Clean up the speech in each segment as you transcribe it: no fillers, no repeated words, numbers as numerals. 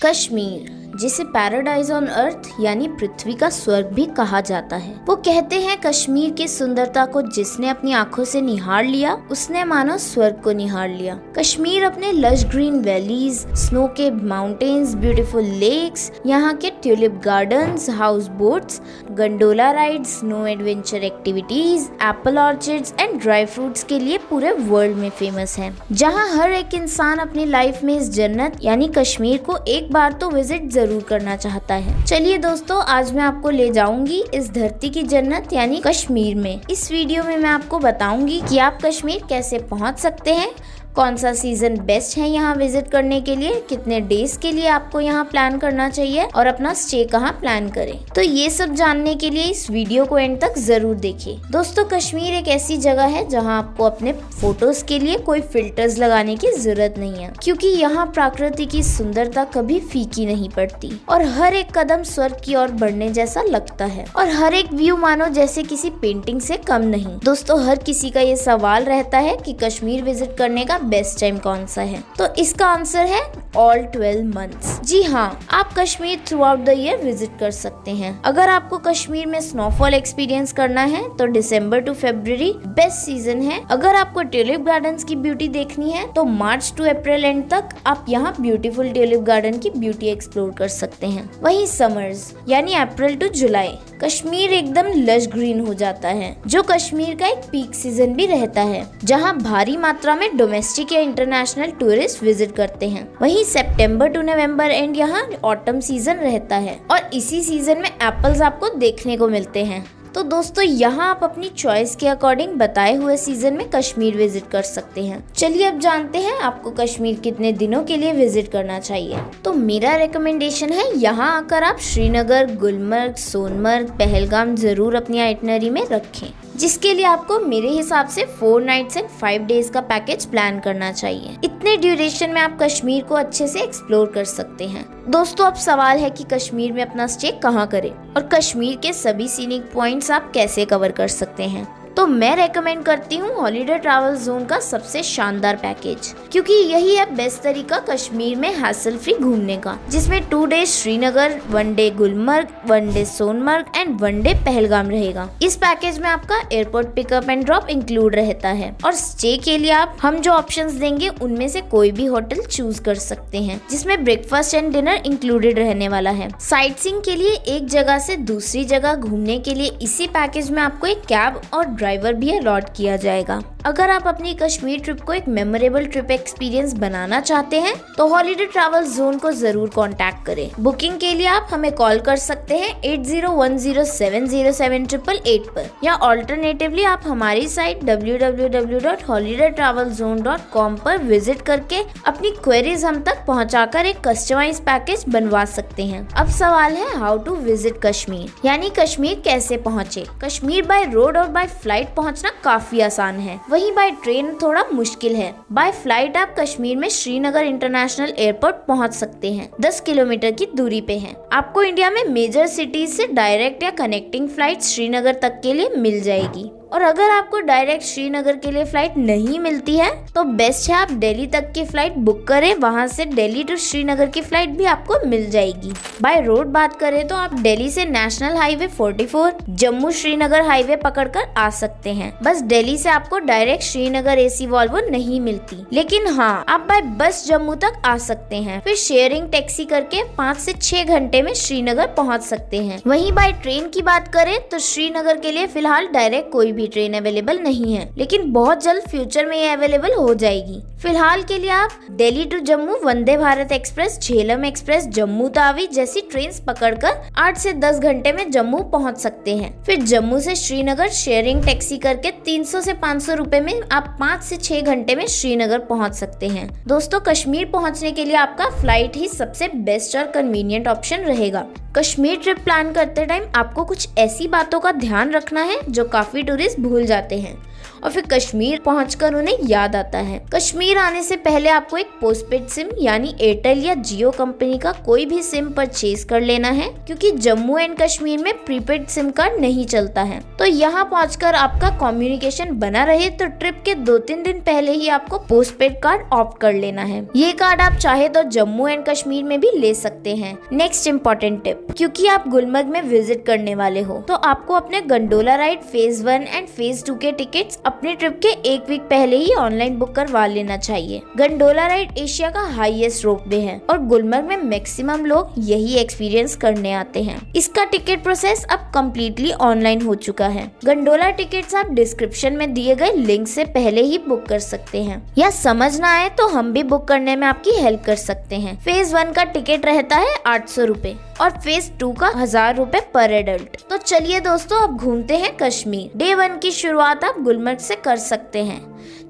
कश्मीर, जिसे paradise on earth यानी पृथ्वी का स्वर्ग भी कहा जाता है। वो कहते हैं कश्मीर की सुंदरता को जिसने अपनी आंखों से निहार लिया उसने मानो स्वर्ग को निहार लिया। कश्मीर अपने लश ग्रीन वैलीज, स्नो के माउंटेन्स, ब्यूटीफुल लेक्स, यहाँ के tulip gardens, house boats, gondola rides, snow adventure activities, Apple orchards and dry fruits के लिए पूरे वर्ल्ड में फेमस है। जहाँ हर एक इंसान अपनी लाइफ में इस जन्नत यानी कश्मीर को एक बार तो विजिट जरूर करना चाहता है। चलिए दोस्तों, आज मैं आपको ले जाऊंगी इस धरती की जन्नत यानी कश्मीर में। इस वीडियो में मैं आपको बताऊंगी कि आप कश्मीर कैसे पहुंच सकते हैं, कौन सा सीजन बेस्ट है यहाँ विजिट करने के लिए, कितने डेज के लिए आपको यहाँ प्लान करना चाहिए और अपना स्टे कहाँ प्लान करें। तो ये सब जानने के लिए इस वीडियो को एंड तक जरूर देखिए। दोस्तों, कश्मीर एक ऐसी जगह है जहाँ आपको अपने फोटोज के लिए कोई फिल्टर्स लगाने की जरूरत नहीं है, क्योंकि यहाँ प्रकृति की सुंदरता कभी फीकी नहीं पड़ती और हर एक कदम स्वर्ग की ओर बढ़ने जैसा लगता है और हर एक व्यू मानो जैसे किसी पेंटिंग से कम नहीं। दोस्तों, हर किसी का ये सवाल रहता है कि कश्मीर विजिट करने का बेस्ट टाइम कौन सा है, तो इसका आंसर है ऑल 12 मंथ्स। जी हाँ, आप Kashmir through out the year visit कर सकते हैं। अगर आपको कश्मीर में स्नोफॉल एक्सपीरियंस करना है तो दिसंबर टू फरवरी बेस्ट सीजन है। अगर आपको ट्यूलिप गार्डन्स की ब्यूटी देखनी है तो मार्च टू अप्रैल एंड तक आप यहाँ ब्यूटीफुल ट्यूलिप गार्डन की ब्यूटी एक्सप्लोर कर सकते हैं। वहीं समर्स यानी अप्रैल टू जुलाई कश्मीर एकदम लश ग्रीन हो जाता है, जो कश्मीर का एक पीक सीजन भी रहता है, जहाँ भारी मात्रा में डोमेस्टिक या इंटरनेशनल टूरिस्ट विजिट करते हैं। वहीं सितंबर टू नवंबर एंड यहाँ ऑटम सीजन रहता है और इसी सीजन में एप्पल्स आपको देखने को मिलते हैं। तो दोस्तों, यहाँ आप अपनी चॉइस के अकॉर्डिंग बताए हुए सीजन में कश्मीर विजिट कर सकते हैं। चलिए अब जानते हैं आपको कश्मीर कितने दिनों के लिए विजिट करना चाहिए। तो मेरा रिकमेंडेशन है यहाँ आकर आप श्रीनगर, गुलमर्ग, सोनमर्ग, पहलगाम जरूर अपनी आइटनरी में रखें, जिसके लिए आपको मेरे हिसाब से 4 नाइट्स एंड 5 डेज का पैकेज प्लान करना चाहिए। इतने ड्यूरेशन में आप कश्मीर को अच्छे से एक्सप्लोर कर सकते हैं। दोस्तों, अब सवाल है कि कश्मीर में अपना स्टे कहाँ करें और कश्मीर के सभी सीनिक पॉइंट्स आप कैसे कवर कर सकते हैं। तो मैं रेकमेंड करती हूँ हॉलीडे ट्रैवल जोन का सबसे शानदार पैकेज, क्योंकि यही है बेस्ट तरीका कश्मीर में हैसल फ्री घूमने का, जिसमें 2 days Srinagar, 1 day Gulmarg, 1 day Sonamarg and 1 day Pahalgam रहेगा। इस पैकेज में आपका airport pickup and drop include रहता है और स्टे के लिए हम जो ऑप्शंस देंगे उनमें से कोई भी होटल चूज कर सकते हैं, जिसमें ब्रेकफास्ट एंड डिनर इंक्लूडेड रहने वाला है। साइट सीइंग के लिए एक जगह से दूसरी जगह घूमने के लिए इसी पैकेज में आपको एक कैब और ड्राइवर भी अलॉट किया जाएगा। अगर आप अपनी कश्मीर ट्रिप को एक मेमोरेबल ट्रिप एक्सपीरियंस बनाना चाहते हैं तो हॉलीडे ट्रैवल जोन को जरूर कांटेक्ट करें। बुकिंग के लिए आप हमें कॉल कर सकते हैं 8010707888 पर, या ऑल्टरनेटिवली आप हमारी साइट www.holidaytravelzone.com पर विजिट करके अपनी क्वेरीज हम तक पहुंचाकर एक कस्टमाइज पैकेज बनवा सकते हैं। अब सवाल है हाउ टू विजिट कश्मीर, यानी कश्मीर कैसे पहुँचे। कश्मीर बाय रोड और बाय फ्लाइट पहुँचना काफी आसान है, वहीं बाय ट्रेन थोड़ा मुश्किल है। बाय फ्लाइट आप कश्मीर में श्रीनगर इंटरनेशनल एयरपोर्ट पहुंच सकते हैं, 10 किलोमीटर की दूरी पे है। आपको इंडिया में मेजर सिटीज से डायरेक्ट या कनेक्टिंग फ्लाइट श्रीनगर तक के लिए मिल जाएगी। और अगर आपको डायरेक्ट श्रीनगर के लिए फ्लाइट नहीं मिलती है तो बेस्ट है आप दिल्ली तक की फ्लाइट बुक करें, वहां से दिल्ली टू श्रीनगर की फ्लाइट भी आपको मिल जाएगी। बाय रोड बात करें तो आप दिल्ली से national highway 44 Jammu Srinagar highway पकड़कर आ सकते हैं। बस दिल्ली से आपको डायरेक्ट श्रीनगर एसी वॉल्वो नहीं मिलती, लेकिन हाँ आप बाय बस जम्मू तक आ सकते हैं, फिर शेयरिंग टैक्सी करके 5 से 6 घंटे में श्रीनगर पहुँच सकते हैं। वहीं बाय ट्रेन की बात करें तो श्रीनगर के लिए फिलहाल डायरेक्ट कोई भी ट्रेन अवेलेबल नहीं है, लेकिन बहुत जल्द फ्यूचर में ये अवेलेबल हो जाएगी। फिलहाल के लिए आप Delhi to Jammu Vande Bharat Express, Jhelum Express, Jammu Tawi जैसी ट्रेन पकड़कर 8 से 10 घंटे में जम्मू पहुंच सकते हैं। फिर जम्मू से श्रीनगर शेयरिंग टैक्सी करके 300 से 500 रुपए में आप 5 से 6 घंटे में श्रीनगर पहुंच सकते हैं। दोस्तों, कश्मीर पहुंचने के लिए आपका फ्लाइट ही सबसे बेस्ट और कन्वीनियंट ऑप्शन रहेगा। कश्मीर ट्रिप प्लान करते टाइम आपको कुछ ऐसी बातों का ध्यान रखना है जो काफी टूरिस्ट भूल जाते हैं। और फिर कश्मीर पहुंचकर उन्हें याद आता है। कश्मीर आने से पहले आपको एक पोस्टपेड सिम यानी एयरटेल या जियो कंपनी का कोई भी सिम परचेज कर लेना है, क्योंकि जम्मू एंड कश्मीर में प्रीपेड सिम कार्ड नहीं चलता है। तो यहाँ पहुंचकर आपका कम्युनिकेशन बना रहे तो ट्रिप के 2-3 दिन पहले ही आपको पोस्टपेड कार्ड ऑप्ट कर लेना है। ये कार्ड आप चाहे तो जम्मू एंड कश्मीर में भी ले सकते हैं। नेक्स्ट इम्पोर्टेंट टिप, क्योंकि आप गुलमर्ग में विजिट करने वाले हो तो आपको अपने gondola ride phase 1 and phase 2 के टिकट्स अपने ट्रिप के 1 वीक पहले ही ऑनलाइन बुक करवा लेना चाहिए। गंडोला राइड एशिया का हाईएस्ट रोपवे है और गुलमर्ग में मैक्सिमम लोग यही एक्सपीरियंस करने आते हैं। इसका टिकट प्रोसेस अब कम्प्लीटली ऑनलाइन हो चुका है। गंडोला टिकट्स आप डिस्क्रिप्शन में दिए गए लिंक से पहले ही बुक कर सकते हैं, या समझ ना आए तो हम भी बुक करने में आपकी हेल्प कर सकते हैं। फेज 1 का टिकट रहता है 800 रुपए और फेज 2 का 1000 रुपए पर एडल्ट। तो चलिए दोस्तों, अब घूमते हैं कश्मीर। डे 1 की शुरुआत आप गुलमर्ग से कर सकते हैं,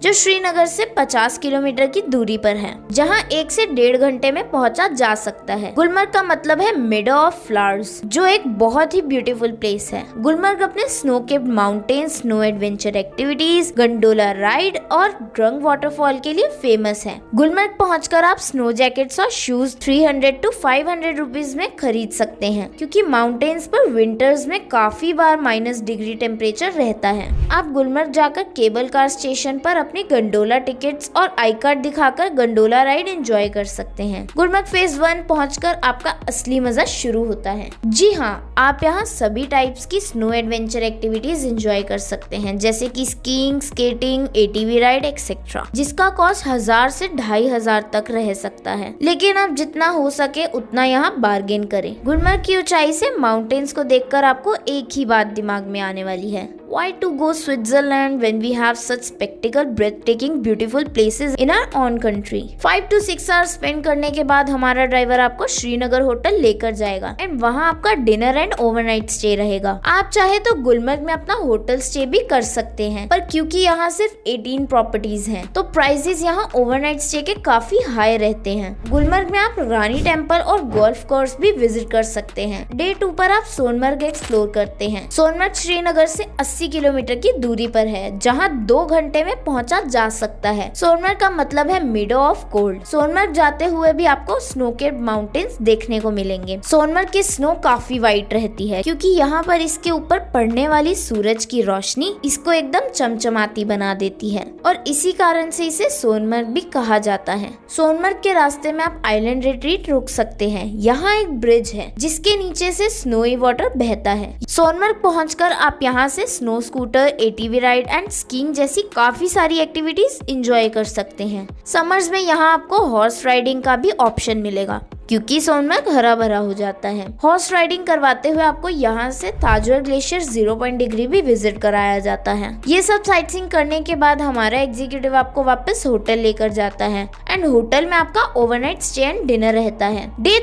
जो श्रीनगर से 50 किलोमीटर की दूरी पर है, जहां 1 से 1.5 घंटे में पहुंचा जा सकता है। गुलमर्ग का मतलब है मेडो ऑफ फ्लावर्स, जो एक बहुत ही ब्यूटीफुल प्लेस है। गुलमर्ग अपने snow capped mountain, snow adventure activities, gondola ride और ड्रंग वाटरफॉल के लिए फेमस है। गुलमर्ग पहुंचकर आप स्नो जैकेट्स और शूज 300 to 500 रुपीज में खरीद सकते हैं, क्योंकि माउंटेन्स पर विंटर्स में काफी बार -डिग्री टेम्परेचर रहता है। आप गुलमर्ग जाकर केबल कार स्टेशन पर अपनी गंडोला टिकट्स और आई कार्ड दिखाकर गंडोला राइड एंजॉय कर सकते हैं। गुलमर्ग फेज 1 पहुंचकर आपका असली मजा शुरू होता है। जी हाँ, आप यहाँ सभी टाइप्स की स्नो एडवेंचर एक्टिविटीज एंजॉय कर सकते हैं, जैसे कि skiing, skating, ATV ride etcetera, जिसका कॉस्ट 1000 से 2500 तक रह सकता है। लेकिन आप जितना हो सके उतना यहाँ बार्गेन करें। गुलमर्ग की ऊंचाई से माउंटेन्स को देखकर आपको एक ही बात दिमाग में आने वाली है, why to go Switzerland when we have such spectacle, breathtaking, beautiful places in our own country? 5 to 6 hours spend करने के बाद हमारा ड्राइवर आपको श्रीनगर होटल लेकर जाएगा एंड वहाँ आपका डिनर एंड ओवरनाइट स्टे रहेगा। आप चाहे तो गुलमर्ग में अपना होटल स्टे भी कर सकते हैं, पर क्योंकि यहाँ सिर्फ 18 प्रॉपर्टीज हैं, तो प्राइसेस यहाँ ओवरनाइट स्टे के काफी हाई रहते हैं। गुलमर्ग में आप रानी टेम्पल और गोल्फ कोर्स भी विजिट कर सकते हैं। डे 2 पर आप सोनमर्ग एक्सप्लोर करते हैं। सोनमर्ग श्रीनगर से 80 किलोमीटर की दूरी पर है, जहां 2 घंटे में पहुंचा जा सकता है। सोनमर्ग का मतलब है मिडो ऑफ कोल्ड। सोनमर्ग जाते हुए भी आपको स्नो केप्ड माउंटेन्स देखने को मिलेंगे। सोनमर्ग की स्नो काफी वाइट रहती है, क्योंकि यहाँ पर इसके ऊपर पड़ने वाली सूरज की रोशनी इसको एकदम चमचमाती बना देती है, और इसी कारण से इसे सोनमर्ग भी कहा जाता है। सोनमर्ग के रास्ते में आप आइलैंड रिट्रीट रुक सकते हैं। यहाँ एक ब्रिज है जिसके नीचे से स्नोई वाटर बहता है। सोनमर्ग पहुंचकर आप यहाँ से snow scooter, ATV ride and skiing जैसी काफी सारी एक्टिविटीज एंजॉय कर सकते हैं। समर्स में यहाँ आपको हॉर्स राइडिंग का भी ऑप्शन मिलेगा, क्योंकि सोनमर्ग हरा भरा हो जाता है। हॉर्स राइडिंग करवाते हुए आपको यहाँ से ताजवर ग्लेशियर 0 पॉइंट डिग्री भी विजिट कराया जाता है। ये सब साइटसीइंग करने के बाद हमारा एग्जीक्यूटिव आपको वापस होटल लेकर जाता है एंड होटल में आपका ओवरनाइट स्टे एंड डिनर रहता है। डे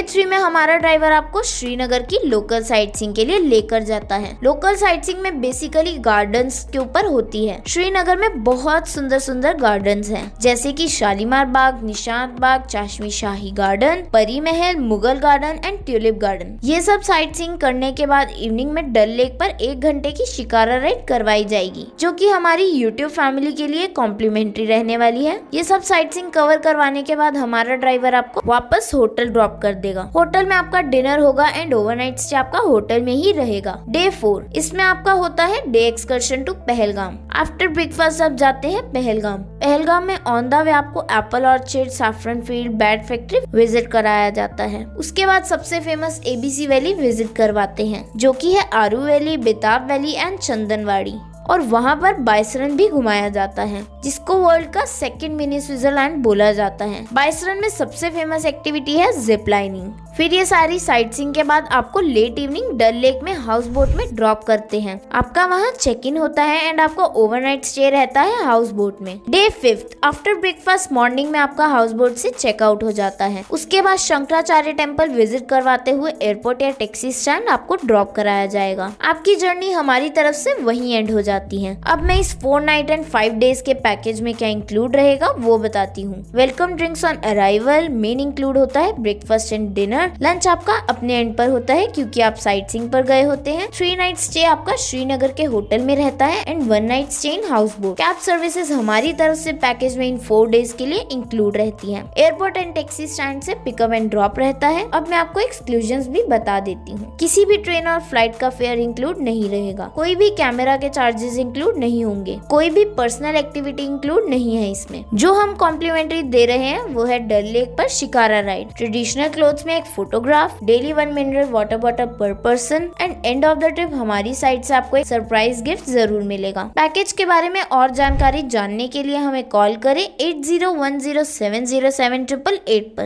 3 में हमारा ड्राइवर आपको श्रीनगर की लोकल साइटसीइंग के लिए लेकर जाता है। लोकल साइटसीइंग में बेसिकली गार्डन्स के ऊपर होती है। श्रीनगर में बहुत सुंदर सुंदर गार्डन्स हैं, जैसे कि शालीमार बाग, निशात बाग, चाशमी शाही गार्डन, परी महल, Mughal garden and tulip garden. ये सब साइटसीइंग करने के बाद इवनिंग में डल लेक पर 1 घंटे की शिकारा राइड करवाई जाएगी, जो कि हमारी यूट्यूब फैमिली के लिए कॉम्प्लीमेंट्री रहने वाली है। ये सब साइटसीइंग कवर करवाने के बाद हमारा ड्राइवर आपको वापस होटल ड्रॉप कर देगा। होटल में आपका डिनर होगा एंड ओवरनाइट स्टे आपका होटल में ही रहेगा। डे 4, इसमें आपका होता है day excursion to Pahalgam. After breakfast आप जाते हैं पहलगाम। पहलगाम में ऑन द वे आपको Apple orchard, saffron field, bat factory visit कराया जाता है। उसके बाद सबसे फेमस ABC वैली विजिट करवाते हैं, जो कि है आरू वैली, बेताब वैली एंड चंदनवाड़ी, और वहाँ पर बाइसरन भी घुमाया जाता है, जिसको वर्ल्ड का 2nd मिनी स्विट्जरलैंड बोला जाता है। बाइसरन में सबसे फेमस एक्टिविटी है जिप लाइनिंग। फिर ये सारी साइटसीइंग के बाद आपको लेट इवनिंग डल लेक में हाउस बोट में ड्रॉप करते हैं। आपका वहाँ चेक इन होता है एंड आपको ओवरनाइट स्टे रहता है हाउस बोट में। डे 5, आफ्टर ब्रेकफास्ट मॉर्निंग में आपका हाउस बोट से चेकआउट हो जाता है। उसके बाद शंकराचार्य टेम्पल विजिट करवाते हुए एयरपोर्ट या टैक्सी स्टैंड आपको ड्रॉप कराया जाएगा। आपकी जर्नी हमारी तरफ से वहीं एंड हो जाती है। अब मैं इस 4 नाइट एंड 5 डेज के पैकेज में क्या इंक्लूड रहेगा वो बताती हूँ। Welcome drinks on arrival, main include होता है breakfast and dinner, dinner. Lunch आपका अपने एंड पर होता है क्योंकि आप साइट सीइंग पर गए होते हैं। 3 नाइट स्टे आपका श्रीनगर के होटल में रहता है and 1 night stay in house boat. Cab services हमारी तरफ से पैकेज में इन 4 डेज के लिए इंक्लूड रहती है। एयरपोर्ट एंड टैक्सी स्टैंड से पिकअप एंड ड्रॉप रहता है। अब मैं आपको एक्सक्लूजन्स भी बता देती हूँ। किसी भी ट्रेन और फ्लाइट का फेयर इंक्लूड नहीं रहेगा। कोई भी कैमरा के चार्जेस इंक्लूड नहीं होंगे। कोई भी पर्सनल एक्टिविटी इंक्लूड नहीं है इसमें। जो हम कॉम्प्लीमेंट्री दे रहे हैं वो है डल लेक पर शिकारा राइड, ट्रेडिशनल क्लोथ्स में एक photograph, daily 1 mineral water bottle पर person and end of the trip हमारी साइड से आपको एक सरप्राइज गिफ्ट जरूर मिलेगा। पैकेज के बारे में और जानकारी जानने के लिए हमें कॉल करें 8010707888 पर।